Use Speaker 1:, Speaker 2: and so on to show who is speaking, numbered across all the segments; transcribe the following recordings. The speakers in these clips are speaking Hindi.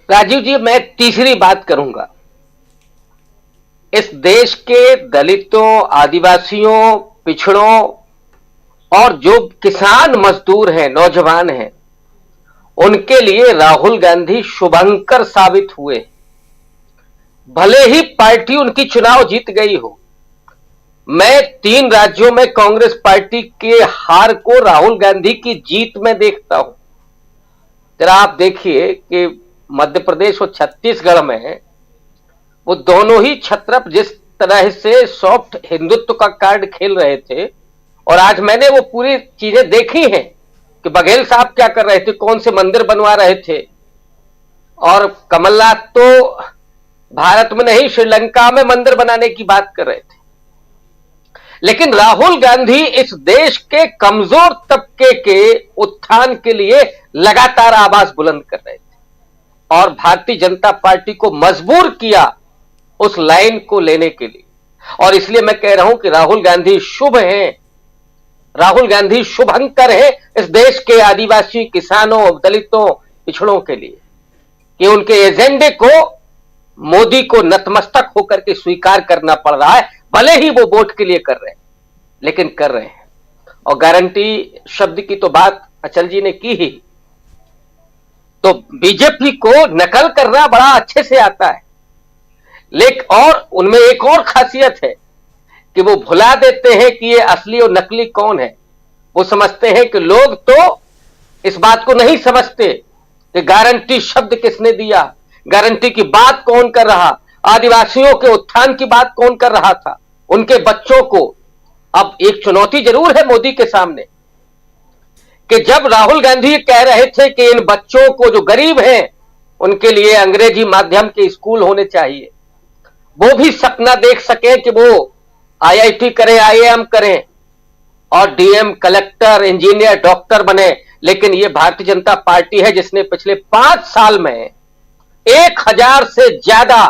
Speaker 1: राजीव जी, मैं तीसरी बात करूंगा। इस देश के दलितों, आदिवासियों, पिछड़ों और जो किसान मजदूर हैं, नौजवान हैं, उनके लिए राहुल गांधी शुभंकर साबित हुए। भले ही पार्टी उनकी चुनाव जीत गई हो, मैं 3 राज्यों में कांग्रेस पार्टी के हार को राहुल गांधी की जीत में देखता हूं। जरा आप देखिए कि मध्य प्रदेश और छत्तीसगढ़ में वो दोनों ही छत्रप जिस तरह से सॉफ्ट हिंदुत्व का कार्ड खेल रहे थे, और आज मैंने वो पूरी चीजें देखी हैं कि बघेल साहब क्या कर रहे थे, कौन से मंदिर बनवा रहे थे। और कमलनाथ तो भारत में नहीं, श्रीलंका में मंदिर बनाने की बात कर रहे थे। लेकिन राहुल गांधी इस देश के कमजोर तबके के उत्थान के लिए लगातार आवाज बुलंद कर रहे थे और भारतीय जनता पार्टी को मजबूर किया उस लाइन को लेने के लिए। और इसलिए मैं कह रहा हूं कि राहुल गांधी शुभ हैं, राहुल गांधी शुभंकर है इस देश के आदिवासी, किसानों, दलितों, पिछड़ों के लिए, कि उनके एजेंडे को मोदी को नतमस्तक होकर के स्वीकार करना पड़ रहा है। भले ही वो वोट के लिए कर रहे हैं, लेकिन कर रहे हैं। और गारंटी शब्द की तो बात अचल जी ने की ही। तो बीजेपी को नकल करना बड़ा अच्छे से आता है, लेकिन और उनमें एक और खासियत है कि वो भुला देते हैं कि ये असली और नकली कौन है। वो समझते हैं कि लोग तो इस बात को नहीं समझते कि गारंटी शब्द किसने दिया, गारंटी की बात कौन कर रहा, आदिवासियों के उत्थान की बात कौन कर रहा था, उनके बच्चों को। अब एक चुनौती जरूर है मोदी के सामने कि जब राहुल गांधी कह रहे थे कि इन बच्चों को जो गरीब हैं उनके लिए अंग्रेजी माध्यम के स्कूल होने चाहिए, वो भी सपना देख सके कि वो आईआईटी करें, आईआईएम करें और डीएम, कलेक्टर, इंजीनियर, डॉक्टर बने। लेकिन ये भारतीय जनता पार्टी है जिसने पिछले 5 साल में 1000 से ज्यादा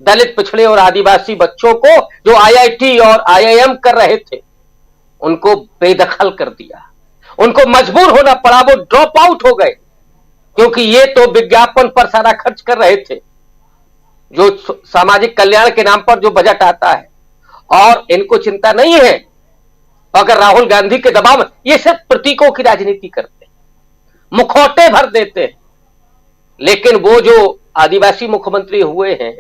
Speaker 1: दलित, पिछड़े और आदिवासी बच्चों को जो आईआईटी और आईआईएम कर रहे थे उनको बेदखल कर दिया। उनको मजबूर होना पड़ा, वो ड्रॉप आउट हो गए, क्योंकि ये तो विज्ञापन पर सारा खर्च कर रहे थे, जो सामाजिक कल्याण के नाम पर जो बजट आता है, और इनको चिंता नहीं है। अगर राहुल गांधी के दबाव में ये सिर्फ प्रतीकों की राजनीति करते हैं, मुखौटे भर देते हैं। लेकिन वो जो आदिवासी मुख्यमंत्री हुए हैं,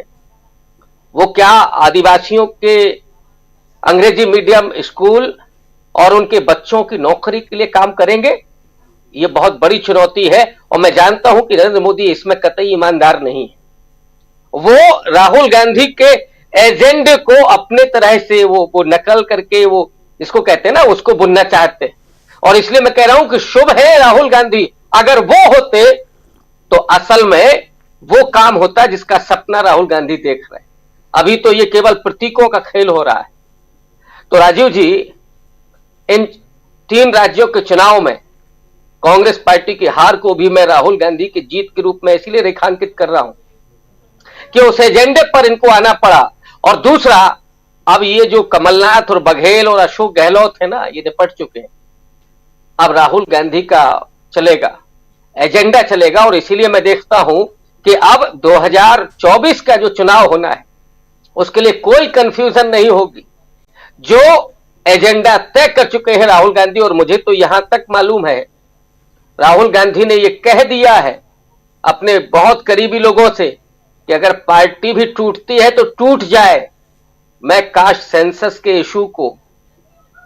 Speaker 1: वो क्या आदिवासियों के अंग्रेजी मीडियम स्कूल और उनके बच्चों की नौकरी के लिए काम करेंगे? ये बहुत बड़ी चुनौती है। और मैं जानता हूं कि नरेंद्र मोदी इसमें कतई ईमानदार नहीं है। वो राहुल गांधी के एजेंडे को अपने तरह से वो नकल करके, वो जिसको कहते हैं ना, उसको बुनना चाहते हैं। और इसलिए मैं कह रहा हूं कि शुभ है राहुल गांधी। अगर वो होते तो असल में वो काम होता जिसका सपना राहुल गांधी देख रहे हैं। अभी तो ये केवल प्रतीकों का खेल हो रहा है। तो राजीव जी, इन 3 राज्यों के चुनाव में कांग्रेस पार्टी की हार को भी मैं राहुल गांधी की जीत के रूप में इसलिए रेखांकित कर रहा हूं कि उस एजेंडे पर इनको आना पड़ा। और दूसरा, अब ये जो कमलनाथ और बघेल और अशोक गहलोत है ना, ये निपट चुके हैं। अब राहुल गांधी का चलेगा, एजेंडा चलेगा। और इसीलिए मैं देखता हूं कि अब 2024 का जो चुनाव होना है उसके लिए कोई कंफ्यूजन नहीं होगी। जो एजेंडा तय कर चुके हैं राहुल गांधी, और मुझे तो यहां तक मालूम है राहुल गांधी ने यह कह दिया है अपने बहुत करीबी लोगों से कि अगर पार्टी भी टूटती है तो टूट जाए, मैं कास्ट सेंसस के इशू को,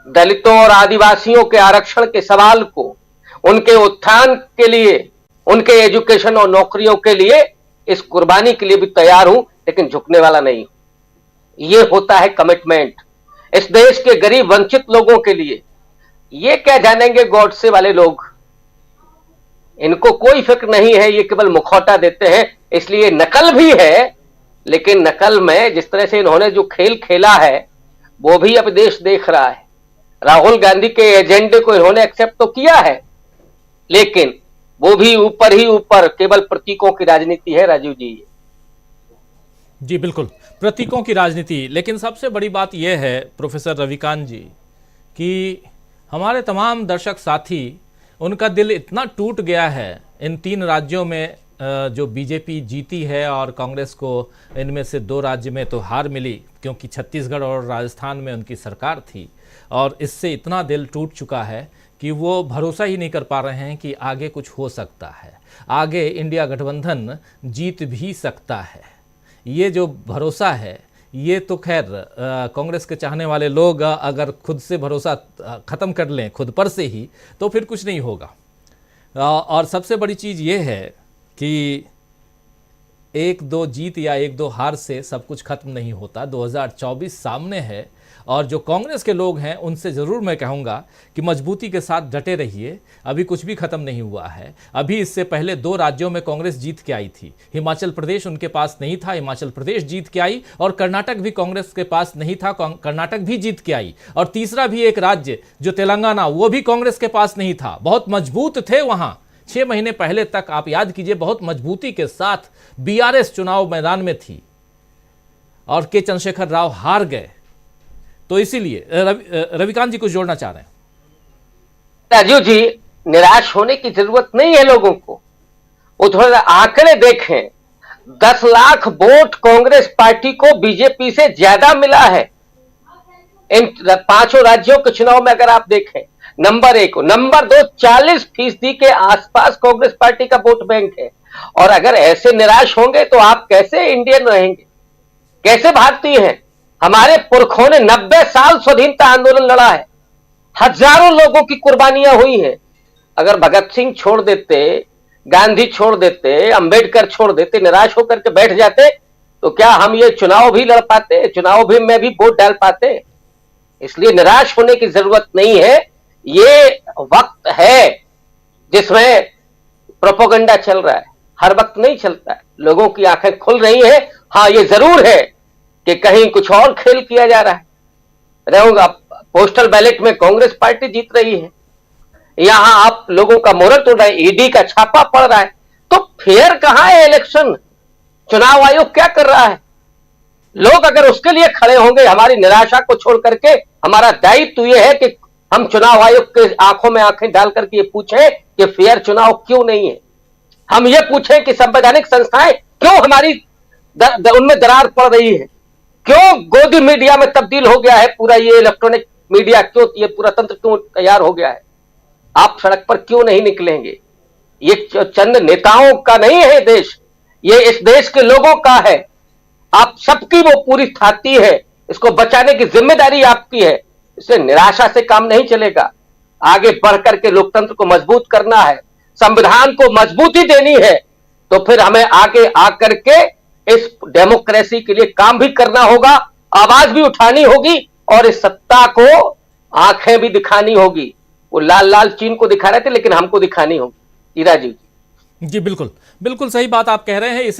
Speaker 1: दलितों और आदिवासियों के आरक्षण के सवाल को, उनके उत्थान के लिए, उनके एजुकेशन और नौकरियों के लिए, इस कुर्बानी के लिए भी तैयार हूं, लेकिन झुकने वाला नहीं। ये होता है कमिटमेंट इस देश के गरीब वंचित लोगों के लिए। ये क्या जानेंगे गॉडसे वाले लोग, इनको कोई फिक्र नहीं है, ये केवल मुखौटा देते हैं। इसलिए नकल भी है, लेकिन नकल में जिस तरह से इन्होंने जो खेल खेला है वो भी अब देश देख रहा है। राहुल गांधी के एजेंडे को इन्होंने एक्सेप्ट तो किया है, लेकिन वो भी ऊपर ही ऊपर केवल प्रतीकों की राजनीति है। राजीव जी,
Speaker 2: जी बिल्कुल, प्रतीकों की राजनीति। लेकिन सबसे बड़ी बात यह है प्रोफेसर रविकांत जी कि हमारे तमाम दर्शक साथी, उनका दिल इतना टूट गया है इन 3 राज्यों में जो बीजेपी जीती है और कांग्रेस को इनमें से 2 राज्य में तो हार मिली, क्योंकि छत्तीसगढ़ और राजस्थान में उनकी सरकार थी, और इससे इतना दिल टूट चुका है कि वो भरोसा ही नहीं कर पा रहे हैं कि आगे कुछ हो सकता है, आगे इंडिया गठबंधन जीत भी सकता है। ये जो भरोसा है, ये तो खैर कांग्रेस के चाहने वाले लोग अगर खुद से भरोसा ख़त्म कर लें खुद पर से ही, तो फिर कुछ नहीं होगा। और सबसे बड़ी चीज़ ये है कि 1-2 जीत या 1-2 हार से सब कुछ खत्म नहीं होता। 2024 सामने है, और जो कांग्रेस के लोग हैं उनसे ज़रूर मैं कहूँगा कि मजबूती के साथ डटे रहिए। अभी कुछ भी ख़त्म नहीं हुआ है। अभी इससे पहले 2 राज्यों में कांग्रेस जीत के आई थी। हिमाचल प्रदेश उनके पास नहीं था, हिमाचल प्रदेश जीत के आई, और कर्नाटक भी कांग्रेस के पास नहीं था, कर्नाटक भी जीत के आई, और तीसरा भी एक राज्य जो तेलंगाना, वो भी कांग्रेस के पास नहीं था। बहुत मजबूत थे वहाँ। 6 महीने पहले तक आप याद कीजिए, बहुत मजबूती के साथ बीआरएस चुनाव मैदान में थी, और के चंद्रशेखर राव हार गए। तो इसीलिए रविकांत जी कुछ जोड़ना चाह रहे हैं।
Speaker 1: राजीव जी, निराश होने की जरूरत नहीं है लोगों को। वो थोड़ा आंकड़े देखें। 10 लाख वोट कांग्रेस पार्टी को बीजेपी से ज्यादा मिला है इन 5 राज्यों के चुनाव में। अगर आप देखें, नंबर 1। नंबर 2, 40% के आसपास कांग्रेस पार्टी का वोट बैंक है। और अगर ऐसे निराश होंगे तो आप कैसे इंडियन रहेंगे, कैसे भारतीय हैं? हमारे पुरखों ने 90 साल स्वाधीनता आंदोलन लड़ा है, हजारों लोगों की कुर्बानियां हुई हैं। अगर भगत सिंह छोड़ देते, गांधी छोड़ देते, अंबेडकर छोड़ देते, निराश होकर के बैठ जाते, तो क्या हम ये चुनाव भी लड़ पाते, चुनाव भी में भी वोट डाल पाते? इसलिए निराश होने की जरूरत नहीं है। ये वक्त है जिसमें प्रोपेगेंडा चल रहा है, हर वक्त नहीं चलता है। लोगों की आंखें खुल रही है। हाँ, ये जरूर है कि कहीं कुछ और खेल किया जा रहा है। रहूंगा, पोस्टल बैलेट में कांग्रेस पार्टी जीत रही है, यहां आप लोगों का मुहूर्त उड़ रहा है, ईडी का छापा पड़ रहा है। तो फेयर कहां है इलेक्शन? चुनाव आयोग क्या कर रहा है? लोग अगर उसके लिए खड़े होंगे, हमारी निराशा को छोड़ करके, हमारा दायित्व यह है कि हम चुनाव आयोग के आंखों में आंखें डाल करके ये पूछें कि फेयर चुनाव क्यों नहीं है। हम ये पूछें कि संवैधानिक संस्थाएं क्यों हमारी उनमें दरार पड़ रही है, क्यों गोदी मीडिया में तब्दील हो गया है पूरा ये इलेक्ट्रॉनिक मीडिया, क्यों ये पूरा तंत्र क्यों तैयार हो गया है? आप सड़क पर क्यों नहीं निकलेंगे? ये चंद नेताओं का नहीं है देश, ये इस देश के लोगों का है। आप सबकी वो पूरी थाती है, इसको बचाने की जिम्मेदारी आपकी है। इससे निराशा से काम नहीं चलेगा। आगे बढ़ करके लोकतंत्र को मजबूत करना है, संविधान को मजबूती देनी है, तो फिर हमें आगे आकर के इस डेमोक्रेसी के लिए काम भी करना होगा, आवाज भी उठानी होगी, और इस सत्ता को आंखें भी दिखानी होगी। वो लाल लाल चीन को दिखा रहे थे, लेकिन हमको दिखानी होगी। राजीव
Speaker 2: जी बिल्कुल बिल्कुल सही बात आप कह रहे हैं।